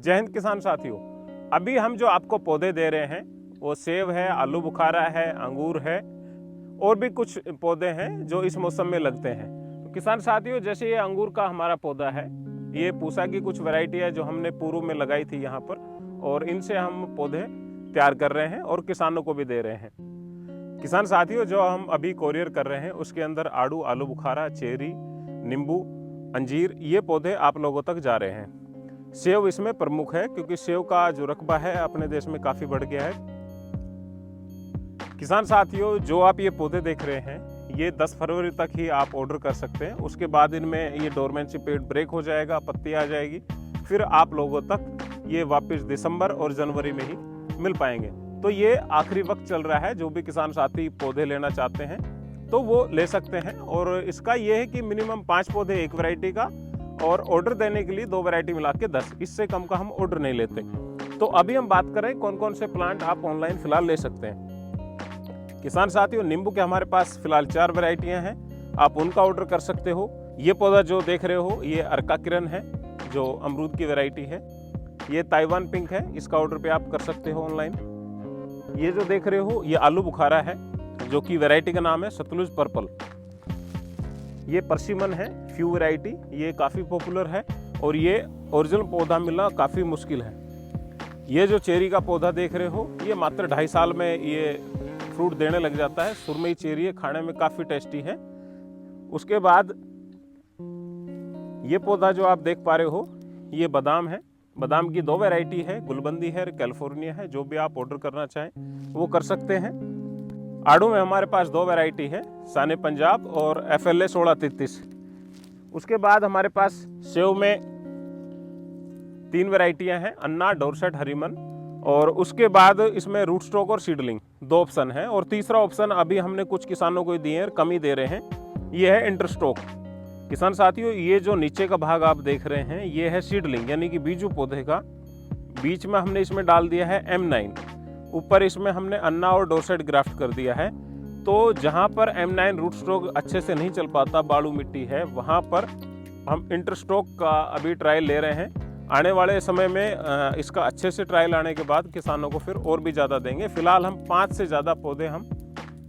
जय हिंद किसान साथियों, अभी हम जो आपको पौधे दे रहे हैं वो सेब है, आलू बुखारा है, अंगूर है और भी कुछ पौधे हैं जो इस मौसम में लगते हैं। तो किसान साथियों, जैसे ये अंगूर का हमारा पौधा है, ये पूसा की कुछ वैरायटी है जो हमने पूर्व में लगाई थी यहाँ पर, और इनसे हम पौधे तैयार कर रहे हैं और किसानों को भी दे रहे हैं। किसान साथियों, जो हम अभी कोरियर कर रहे हैं उसके अंदर आड़ू, आलू बुखारा, चेरी, नींबू, अंजीर, ये पौधे आप लोगों तक जा रहे हैं। सेव इसमें प्रमुख है क्योंकि सेव का जो रकबा है अपने देश में काफ़ी बढ़ गया है। किसान साथियों, जो आप ये पौधे देख रहे हैं ये 10 फरवरी तक ही आप ऑर्डर कर सकते हैं। उसके बाद इनमें ये डोरमेंसी पीरियड ब्रेक हो जाएगा, पत्ती आ जाएगी, फिर आप लोगों तक ये वापस दिसंबर और जनवरी में ही मिल पाएंगे। तो ये आखिरी वक्त चल रहा है, जो भी किसान साथी पौधे लेना चाहते हैं तो वो ले सकते हैं। और इसका ये है कि मिनिमम 5 पौधे एक वैरायटी का, और ऑर्डर देने के लिए 2 वैरायटी मिला के 10, इससे कम का हम ऑर्डर नहीं लेते। तो अभी हम बात करें कौन कौन से प्लांट आप ऑनलाइन फिलहाल ले सकते हैं। किसान साथियों, नींबू के हमारे पास फिलहाल 4 वैरायटियां हैं, आप उनका ऑर्डर कर सकते हो। ये पौधा जो देख रहे हो ये अर्का किरण है, जो अमरूद की वैरायटी है। ये ताइवान पिंक है, इसका ऑर्डर पे आप कर सकते हो ऑनलाइन। ये जो देख रहे हो ये आलू बुखारा है, जो कि वैरायटी का नाम है सतलुज पर्पल। ये परसिमन है, फ्यू वैरायटी, ये काफ़ी पॉपुलर है और ये ओरिजिनल पौधा मिलना काफ़ी मुश्किल है। ये जो चेरी का पौधा देख रहे हो ये मात्र 2.5 साल में ये फ्रूट देने लग जाता है। सुरमई चेरी है, खाने में काफ़ी टेस्टी है। उसके बाद ये पौधा जो आप देख पा रहे हो ये बादाम है। बादाम की 2 वैरायटी है, गुलबंदी है, कैलिफोर्निया है। जो भी आप ऑर्डर करना चाहें वो कर सकते हैं। आड़ू में हमारे पास 2 वैरायटी है, साने पंजाब और FLA 1633। उसके बाद हमारे पास सेव में 3 वैरायटियां हैं, अन्ना, डोरसेट, हरीमन। और उसके बाद इसमें रूट स्टॉक और सीडलिंग 2 ऑप्शन है। और तीसरा ऑप्शन अभी हमने कुछ किसानों को दिए हैं, कम ही दे रहे हैं, ये है इंटरस्टॉक। किसान साथियों, ये जो नीचे का भाग आप देख रहे हैं ये है सीडलिंग, यानी कि बीजू पौधे का। बीच में हमने इसमें डाल दिया है M9, ऊपर इसमें हमने अन्ना और डोरसेट ग्राफ्ट कर दिया है। तो जहाँ पर M9 रूट स्टॉक अच्छे से नहीं चल पाता, बालू मिट्टी है, वहाँ पर हम इंटरस्टॉक का अभी ट्रायल ले रहे हैं। आने वाले समय में इसका अच्छे से ट्रायल आने के बाद किसानों को फिर और भी ज़्यादा देंगे। फिलहाल हम 5 से ज़्यादा पौधे हम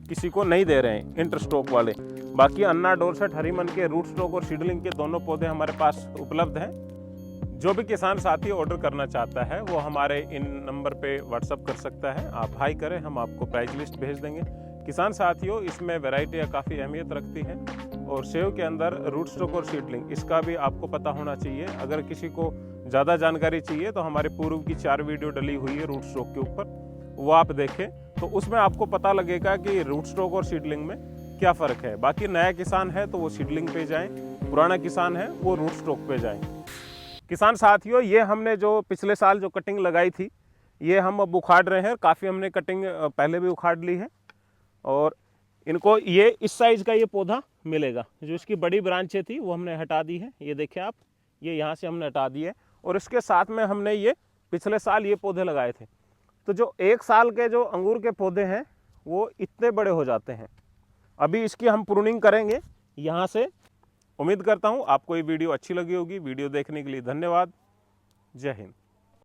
किसी को नहीं दे रहे हैं इंटरस्टॉक वाले। बाकी अन्ना, डोरसेट, हरीमन के रूट स्टॉक और सीडलिंग के दोनों पौधे हमारे पास उपलब्ध हैं। जो भी किसान साथी ऑर्डर करना चाहता है वो हमारे इन नंबर पे व्हाट्सअप कर सकता है। आप हाई करें, हम आपको प्राइस लिस्ट भेज देंगे। किसान साथियों, इसमें वैरायटियाँ काफ़ी अहमियत रखती हैं। और सेव के अंदर रूट स्टॉक और सीडलिंग, इसका भी आपको पता होना चाहिए। अगर किसी को ज़्यादा जानकारी चाहिए तो हमारे पूर्व की 4 वीडियो डली हुई है रूट स्टॉक के ऊपर, वो आप देखें तो उसमें आपको पता लगेगा कि रूट स्टॉक और सीडलिंग में क्या फ़र्क है। बाकी नया किसान है तो वो सीडलिंग पे जाएँ, पुराना किसान है वो रूट स्टॉक पे जाएँ। किसान साथियों, ये हमने जो पिछले साल जो कटिंग लगाई थी ये हम अब उखाड़ रहे हैं। काफ़ी हमने कटिंग पहले भी उखाड़ ली है, और इनको ये इस साइज़ का ये पौधा मिलेगा। जो इसकी बड़ी ब्रांचें थी वो हमने हटा दी है, ये देखिए आप, ये यहाँ से हमने हटा दी है। और इसके साथ में हमने ये पिछले साल ये पौधे लगाए थे। तो जो 1 साल के जो अंगूर के पौधे हैं वो इतने बड़े हो जाते हैं। अभी इसकी हम प्रूनिंग करेंगे यहाँ से। उम्मीद करता हूँ आपको ये वीडियो अच्छी लगी होगी। वीडियो देखने के लिए धन्यवाद। जय हिंद।